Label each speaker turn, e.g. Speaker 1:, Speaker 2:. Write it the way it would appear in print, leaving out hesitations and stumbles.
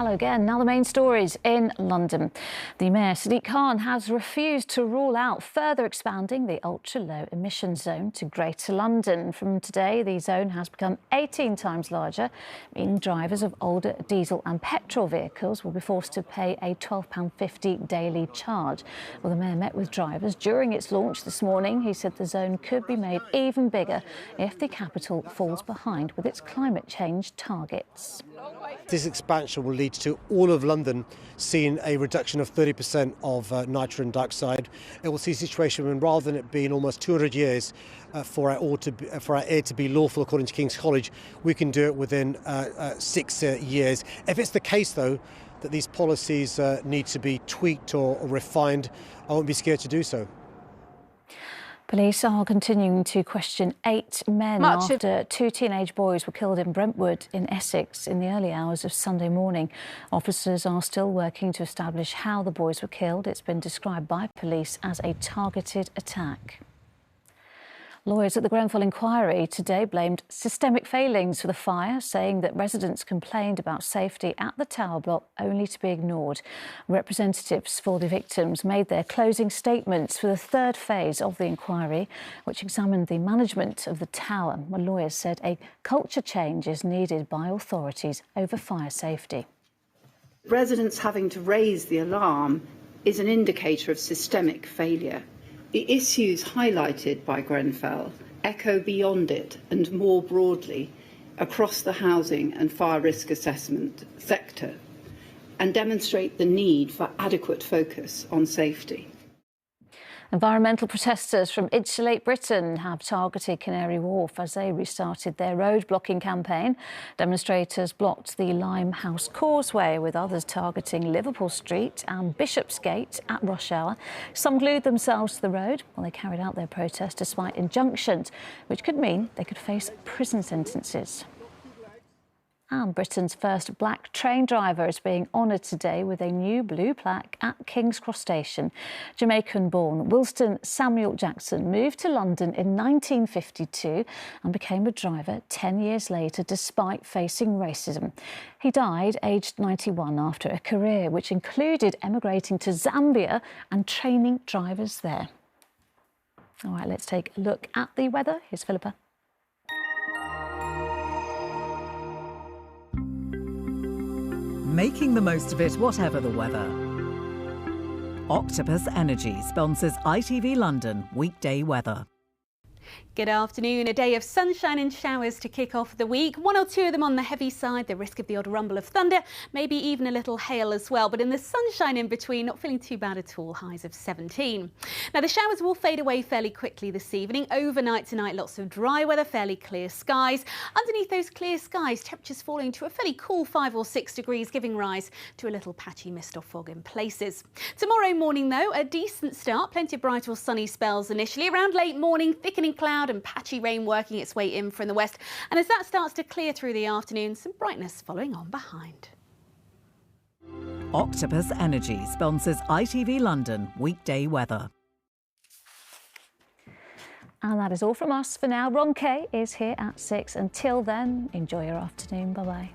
Speaker 1: Hello again. Now the main stories in London. The Mayor, Sadiq Khan, has refused to rule out further expanding the ultra-low emission zone to Greater London. From today, the zone has become 18 times larger, meaning drivers of older diesel and petrol vehicles will be forced to pay a £12.50 daily charge. Well, the Mayor met with drivers during its launch this morning. He said the zone could be made even bigger if the capital falls behind with its climate change targets.
Speaker 2: This expansion will lead to all of London seeing a reduction of 30% of nitrogen dioxide. It will see a situation when, rather than it being almost 200 years for our air to be lawful according to King's College, we can do it within 6 years. If it's the case, though, that these policies need to be tweaked or refined, I won't be scared to do so.
Speaker 1: Police are continuing to question 8 men after 2 teenage boys were killed in Brentwood in Essex in the early hours of Sunday morning. Officers are still working to establish how the boys were killed. It's been described by police as a targeted attack. Lawyers at the Grenfell inquiry today blamed systemic failings for the fire, saying that residents complained about safety at the tower block only to be ignored. Representatives for the victims made their closing statements for the third phase of the inquiry, which examined the management of the tower. Well, lawyers said a culture change is needed by authorities over fire safety.
Speaker 3: Residents having to raise the alarm is an indicator of systemic failure. The issues highlighted by Grenfell echo beyond it and more broadly across the housing and fire risk assessment sector and demonstrate the need for adequate focus on safety.
Speaker 1: Environmental protesters from Insulate Britain have targeted Canary Wharf as they restarted their road blocking campaign. Demonstrators blocked the Limehouse Causeway, with others targeting Liverpool Street and Bishopsgate at rush hour. Some glued themselves to the road while they carried out their protest despite injunctions, which could mean they could face prison sentences. And Britain's first black train driver is being honoured today with a new blue plaque at King's Cross Station. Jamaican-born Wilston Samuel Jackson moved to London in 1952 and became a driver 10 years later despite facing racism. He died aged 91 after a career which included emigrating to Zambia and training drivers there. All right, let's take a look at the weather. Here's Philippa.
Speaker 4: Making the most of it, whatever the weather. Octopus Energy sponsors ITV London weekday weather.
Speaker 5: Good afternoon. A day of sunshine and showers to kick off the week. 1 or 2 of them on the heavy side, the risk of the odd rumble of thunder, maybe even a little hail as well. But in the sunshine in between, not feeling too bad at all, highs of 17. Now the showers will fade away fairly quickly this evening. Overnight tonight, lots of dry weather, fairly clear skies. Underneath those clear skies, temperatures falling to a fairly cool 5 or 6 degrees, giving rise to a little patchy mist or fog in places. Tomorrow morning, though, a decent start. Plenty of bright or sunny spells initially. Around late morning, thickening cloud and patchy rain working its way in from the west. And as that starts to clear through the afternoon, some brightness following on behind.
Speaker 4: Octopus Energy sponsors ITV London weekday weather.
Speaker 1: And that is all from us for now. Ron Kay is here at 6. Until then, enjoy your afternoon. Bye-bye.